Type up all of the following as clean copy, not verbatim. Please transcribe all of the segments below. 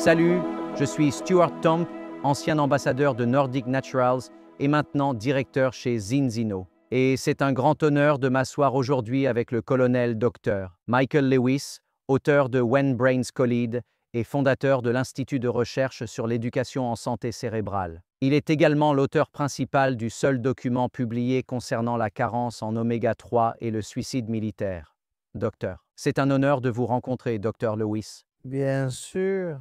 Salut, je suis Stuart Tomp, ancien ambassadeur de Nordic Naturals et maintenant directeur chez Zinzino. Et c'est un grand honneur de m'asseoir aujourd'hui avec le colonel Dr. Michael Lewis, auteur de When Brains Collide et fondateur de l'Institut de recherche sur l'éducation en santé cérébrale. Il est également l'auteur principal du seul document publié concernant la carence en oméga 3 et le suicide militaire. Docteur, c'est un honneur de vous rencontrer, Dr. Lewis. Bien sûr.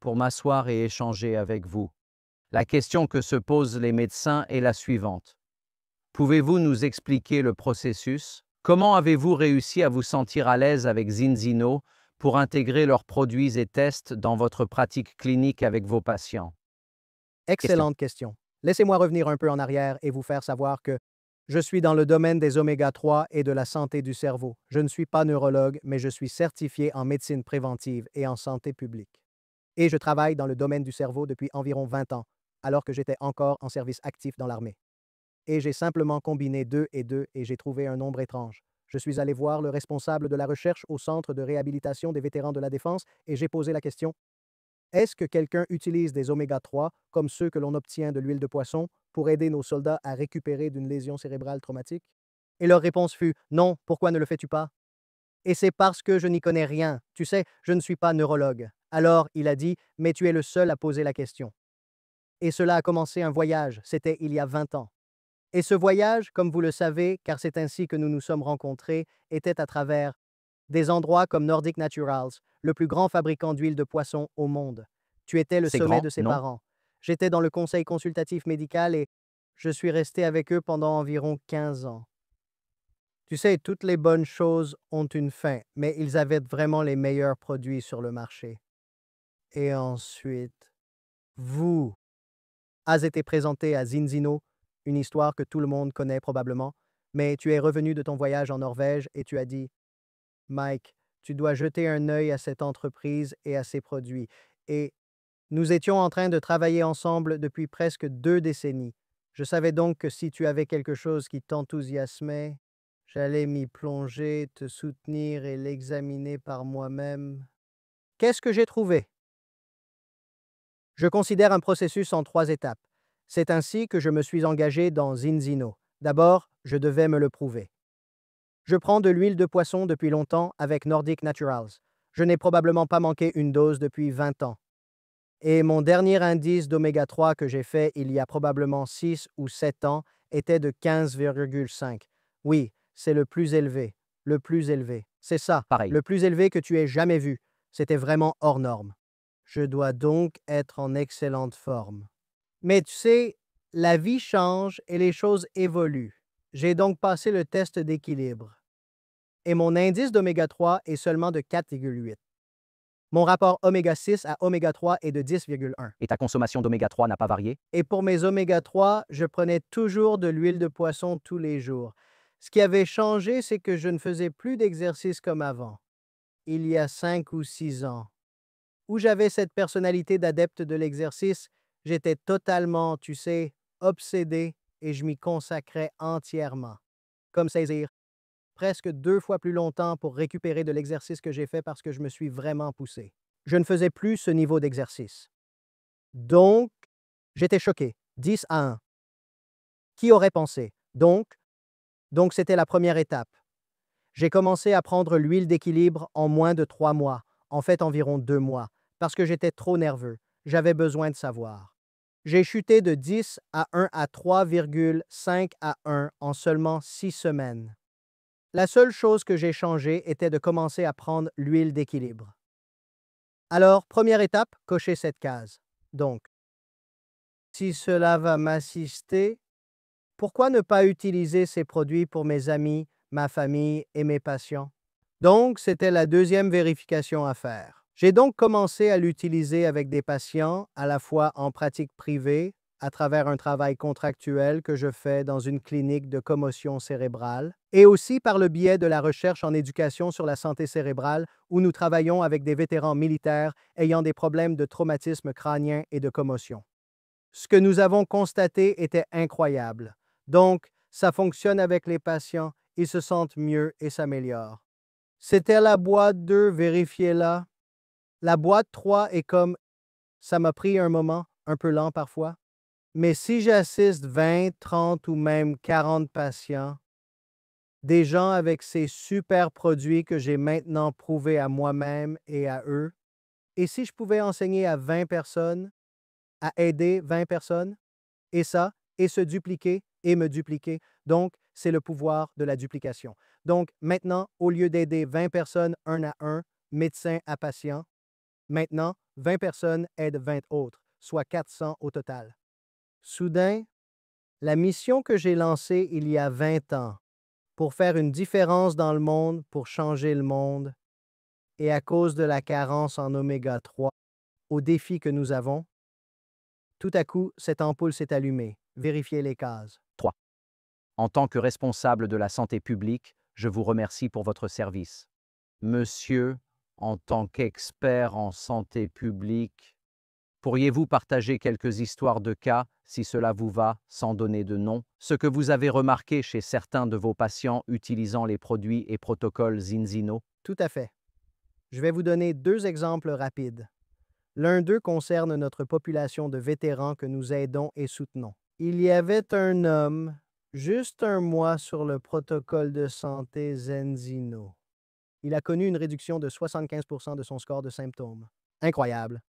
Pour m'asseoir et échanger avec vous. La question que se posent les médecins est la suivante. Pouvez-vous nous expliquer le processus? Comment avez-vous réussi à vous sentir à l'aise avec Zinzino pour intégrer leurs produits et tests dans votre pratique clinique avec vos patients? Excellente question. Laissez-moi revenir un peu en arrière et vous faire savoir que je suis dans le domaine des oméga 3 et de la santé du cerveau. Je ne suis pas neurologue, mais je suis certifié en médecine préventive et en santé publique. Et je travaille dans le domaine du cerveau depuis environ 20 ans, alors que j'étais encore en service actif dans l'armée. Et j'ai simplement combiné 2 et 2 et j'ai trouvé un nombre étrange. Je suis allé voir le responsable de la recherche au Centre de réhabilitation des vétérans de la Défense et j'ai posé la question: est-ce que quelqu'un utilise des oméga 3 comme ceux que l'on obtient de l'huile de poisson pour aider nos soldats à récupérer d'une lésion cérébrale traumatique? Et leur réponse fut: non, pourquoi ne le fais-tu pas? Et c'est parce que je n'y connais rien. Tu sais, je ne suis pas neurologue. Alors, il a dit, mais tu es le seul à poser la question. Et cela a commencé un voyage, c'était il y a 20 ans. Et ce voyage, comme vous le savez, car c'est ainsi que nous nous sommes rencontrés, était à travers des endroits comme Nordic Naturals, le plus grand fabricant d'huile de poisson au monde. Tu étais le C'est sommet grand, de ses non? parents. J'étais dans le conseil consultatif médical et je suis resté avec eux pendant environ 15 ans. Tu sais, toutes les bonnes choses ont une fin, mais ils avaient vraiment les meilleurs produits sur le marché. Et ensuite, vous avez été présenté à Zinzino, une histoire que tout le monde connaît probablement, mais tu es revenu de ton voyage en Norvège et tu as dit: Mike, tu dois jeter un œil à cette entreprise et à ses produits. Et nous étions en train de travailler ensemble depuis presque 2 décennies. Je savais donc que si tu avais quelque chose qui t'enthousiasmait, j'allais m'y plonger, te soutenir et l'examiner par moi-même. Qu'est-ce que j'ai trouvé? Je considère un processus en 3 étapes. C'est ainsi que je me suis engagé dans Zinzino. D'abord, je devais me le prouver. Je prends de l'huile de poisson depuis longtemps avec Nordic Naturals. Je n'ai probablement pas manqué une dose depuis 20 ans. Et mon dernier indice d'oméga 3 que j'ai fait il y a probablement 6 ou 7 ans était de 15,5. Oui, c'est le plus élevé. Le plus élevé. C'est ça, Pareil. le plus élevé que tu aies jamais vu. C'était vraiment hors norme. Je dois donc être en excellente forme. Mais tu sais, la vie change et les choses évoluent. J'ai donc passé le test d'équilibre. Et mon indice d'oméga 3 est seulement de 4,8. Mon rapport oméga 6 à oméga 3 est de 10,1. Et ta consommation d'oméga 3 n'a pas varié? Et pour mes oméga 3, je prenais toujours de l'huile de poisson tous les jours. Ce qui avait changé, c'est que je ne faisais plus d'exercice comme avant, il y a 5 ou 6 ans. Où j'avais cette personnalité d'adepte de l'exercice, j'étais totalement, tu sais, obsédé et je m'y consacrais entièrement. Comme saisir presque 2 fois plus longtemps pour récupérer de l'exercice que j'ai fait parce que je me suis vraiment poussé. Je ne faisais plus ce niveau d'exercice. Donc, j'étais choqué. 10-1. Qui aurait pensé? Donc c'était la première étape. J'ai commencé à prendre l'huile d'équilibre en moins de 3 mois, en fait environ 2 mois, parce que j'étais trop nerveux. J'avais besoin de savoir. J'ai chuté de 10 à 1 à 3,5 à 1 en seulement 6 semaines. La seule chose que j'ai changée était de commencer à prendre l'huile d'équilibre. Alors, première étape, cocher cette case. Donc, si cela va m'assister, pourquoi ne pas utiliser ces produits pour mes amis, ma famille et mes patients? Donc, c'était la deuxième vérification à faire. J'ai donc commencé à l'utiliser avec des patients, à la fois en pratique privée, à travers un travail contractuel que je fais dans une clinique de commotion cérébrale, et aussi par le biais de la recherche en éducation sur la santé cérébrale, où nous travaillons avec des vétérans militaires ayant des problèmes de traumatisme crânien et de commotion. Ce que nous avons constaté était incroyable. Donc, ça fonctionne avec les patients, ils se sentent mieux et s'améliorent. C'était la boîte 2, vérifiez-la. La boîte 3 est comme Ça m'a pris un moment, un peu lent parfois. Mais si j'assiste 20, 30 ou même 40 patients, des gens avec ces super produits que j'ai maintenant prouvés à moi-même et à eux, et si je pouvais enseigner à 20 personnes, à aider 20 personnes, et ça, et se dupliquer et me dupliquer. Donc, c'est le pouvoir de la duplication. Donc, maintenant, au lieu d'aider 20 personnes un à un, médecin à patient, maintenant, 20 personnes aident 20 autres, soit 400 au total. Soudain, la mission que j'ai lancée il y a 20 ans pour faire une différence dans le monde, pour changer le monde, et à cause de la carence en oméga 3, au défi que nous avons, tout à coup, cette ampoule s'est allumée. Vérifiez les cases. 3. En tant que responsable de la santé publique, je vous remercie pour votre service. Monsieur, en tant qu'expert en santé publique, pourriez-vous partager quelques histoires de cas, si cela vous va, sans donner de nom, ce que vous avez remarqué chez certains de vos patients utilisant les produits et protocoles Zinzino? Tout à fait. Je vais vous donner 2 exemples rapides. L'un d'eux concerne notre population de vétérans que nous aidons et soutenons. Il y avait un homme, juste un mois sur le protocole de santé Zenzino. Il a connu une réduction de 75% de son score de symptômes. Incroyable.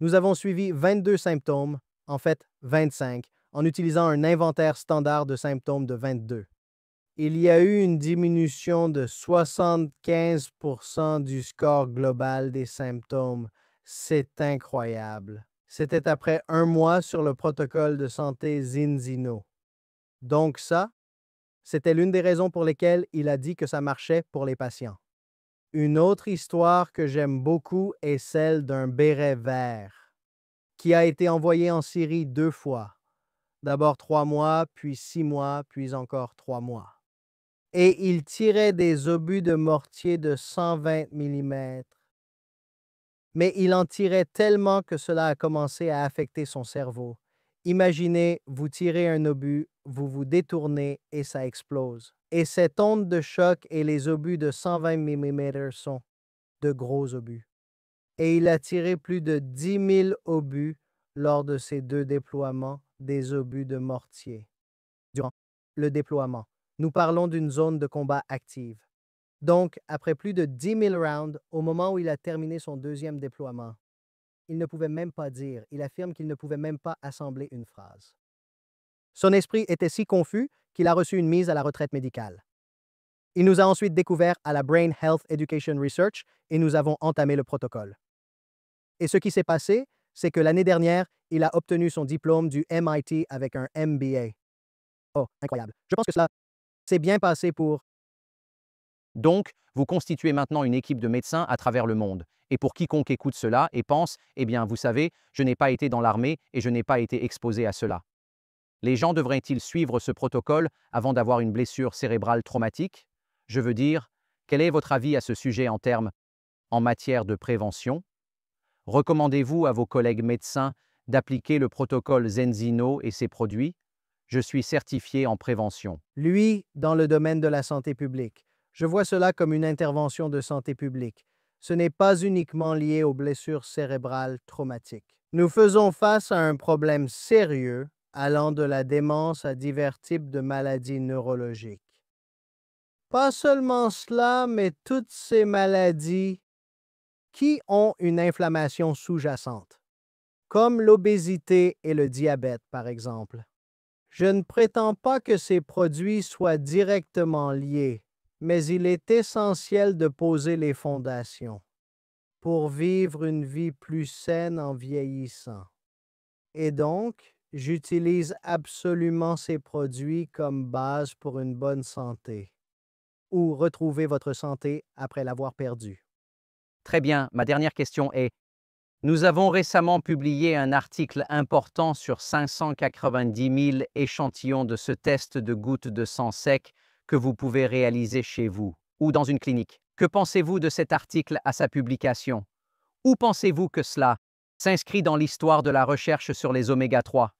Nous avons suivi 22 symptômes, en fait 25, en utilisant un inventaire standard de symptômes de 22. Il y a eu une diminution de 75% du score global des symptômes. C'est incroyable. C'était après un mois sur le protocole de santé Zinzino. Donc ça, c'était l'une des raisons pour lesquelles il a dit que ça marchait pour les patients. Une autre histoire que j'aime beaucoup est celle d'un béret vert qui a été envoyé en Syrie 2 fois. D'abord 3 mois, puis 6 mois, puis encore 3 mois. Et il tirait des obus de mortier de 120 millimètres. Mais il en tirait tellement que cela a commencé à affecter son cerveau. Imaginez, vous tirez un obus, vous vous détournez et ça explose. Et cette onde de choc et les obus de 120 millimètres sont de gros obus. Et il a tiré plus de 10 000 obus lors de ces 2 déploiements des obus de mortier. Durant le déploiement, nous parlons d'une zone de combat active. Donc, après plus de 10 000 rounds, au moment où il a terminé son deuxième déploiement, il ne pouvait même pas dire, il affirme qu'il ne pouvait même pas assembler une phrase. Son esprit était si confus qu'il a reçu une mise à la retraite médicale. Il nous a ensuite découvert à la Brain Health Education Research et nous avons entamé le protocole. Et ce qui s'est passé, c'est que l'année dernière, il a obtenu son diplôme du MIT avec un MBA. Oh, incroyable. Je pense que cela s'est bien passé pour... Donc, vous constituez maintenant une équipe de médecins à travers le monde. Et pour quiconque écoute cela et pense, eh bien, vous savez, je n'ai pas été dans l'armée et je n'ai pas été exposé à cela. Les gens devraient-ils suivre ce protocole avant d'avoir une blessure cérébrale traumatique? Je veux dire, quel est votre avis à ce sujet en matière de prévention? Recommandez-vous à vos collègues médecins d'appliquer le protocole Zenzino et ses produits? Je suis certifié en prévention. Lui, dans le domaine de la santé publique. Je vois cela comme une intervention de santé publique. Ce n'est pas uniquement lié aux blessures cérébrales traumatiques. Nous faisons face à un problème sérieux allant de la démence à divers types de maladies neurologiques. Pas seulement cela, mais toutes ces maladies qui ont une inflammation sous-jacente, comme l'obésité et le diabète, par exemple. Je ne prétends pas que ces produits soient directement liés, mais il est essentiel de poser les fondations pour vivre une vie plus saine en vieillissant. Et donc, j'utilise absolument ces produits comme base pour une bonne santé ou retrouver votre santé après l'avoir perdue. Très bien, ma dernière question est, nous avons récemment publié un article important sur 590 000 échantillons de ce test de gouttes de sang sec que vous pouvez réaliser chez vous ou dans une clinique. Que pensez-vous de cet article à sa publication? Où pensez-vous que cela s'inscrit dans l'histoire de la recherche sur les oméga 3?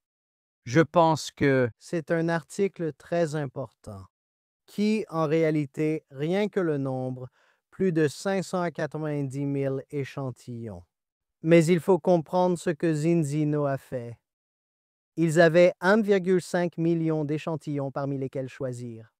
Je pense que... C'est un article très important qui, en réalité, rien que le nombre, plus de 590 000 échantillons. Mais il faut comprendre ce que Zinzino a fait. Ils avaient 1,5 million d'échantillons parmi lesquels choisir.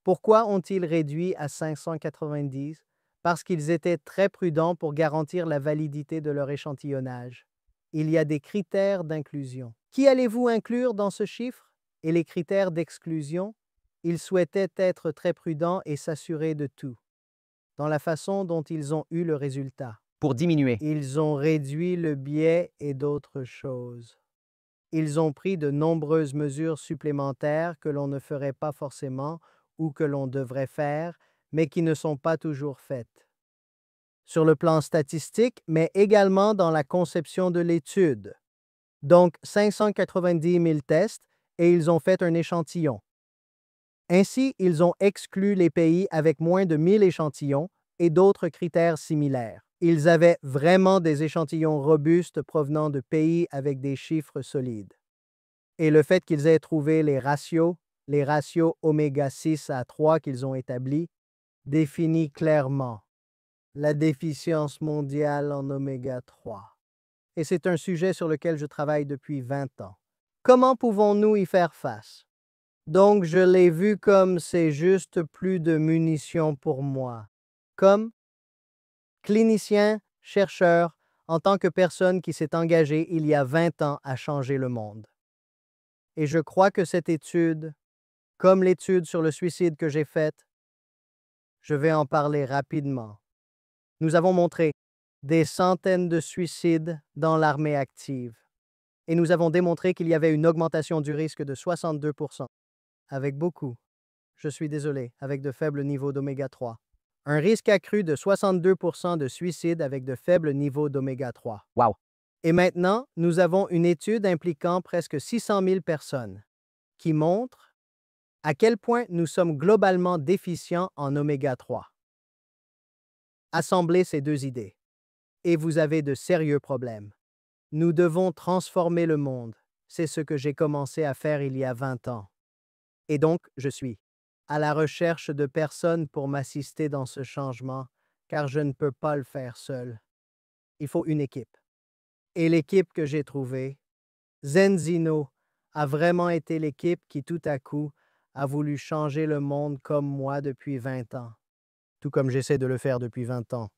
Pourquoi ont-ils réduit à 590? Parce qu'ils étaient très prudents pour garantir la validité de leur échantillonnage. Il y a des critères d'inclusion. Qui allez-vous inclure dans ce chiffre? Et les critères d'exclusion? Ils souhaitaient être très prudents et s'assurer de tout, dans la façon dont ils ont eu le résultat. Pour diminuer. Ils ont réduit le biais et d'autres choses. Ils ont pris de nombreuses mesures supplémentaires que l'on ne ferait pas forcément ou que l'on devrait faire, mais qui ne sont pas toujours faites. Sur le plan statistique, mais également dans la conception de l'étude. Donc, 590 000 tests et ils ont fait un échantillon. Ainsi, ils ont exclu les pays avec moins de 1000 échantillons et d'autres critères similaires. Ils avaient vraiment des échantillons robustes provenant de pays avec des chiffres solides. Et le fait qu'ils aient trouvé les ratios oméga 6 à 3 qu'ils ont établis, définit clairement la déficience mondiale en oméga 3. Et c'est un sujet sur lequel je travaille depuis 20 ans. Comment pouvons-nous y faire face? Donc, je l'ai vu comme c'est juste plus de munitions pour moi. Comme clinicien, chercheur, en tant que personne qui s'est engagée il y a 20 ans à changer le monde. Et je crois que cette étude, comme l'étude sur le suicide que j'ai faite, je vais en parler rapidement. Nous avons montré des centaines de suicides dans l'armée active. Et nous avons démontré qu'il y avait une augmentation du risque de 62%, avec beaucoup, je suis désolé, avec de faibles niveaux d'oméga 3. Un risque accru de 62% de suicides avec de faibles niveaux d'oméga 3. Wow. Et maintenant, nous avons une étude impliquant presque 600 000 personnes qui montre à quel point nous sommes globalement déficients en oméga 3. Assemblez ces deux idées, et vous avez de sérieux problèmes. Nous devons transformer le monde. C'est ce que j'ai commencé à faire il y a 20 ans. Et donc, je suis à la recherche de personnes pour m'assister dans ce changement, car je ne peux pas le faire seul. Il faut une équipe. Et l'équipe que j'ai trouvée, Zenzino, a vraiment été l'équipe qui tout à coup a voulu changer le monde comme moi depuis 20 ans, tout comme j'essaie de le faire depuis 20 ans.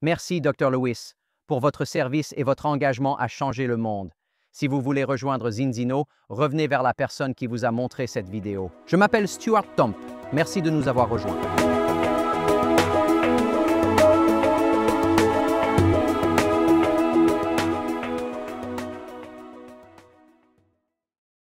Merci, Dr. Lewis, pour votre service et votre engagement à changer le monde. Si vous voulez rejoindre Zinzino, revenez vers la personne qui vous a montré cette vidéo. Je m'appelle Stuart Tomp. Merci de nous avoir rejoints.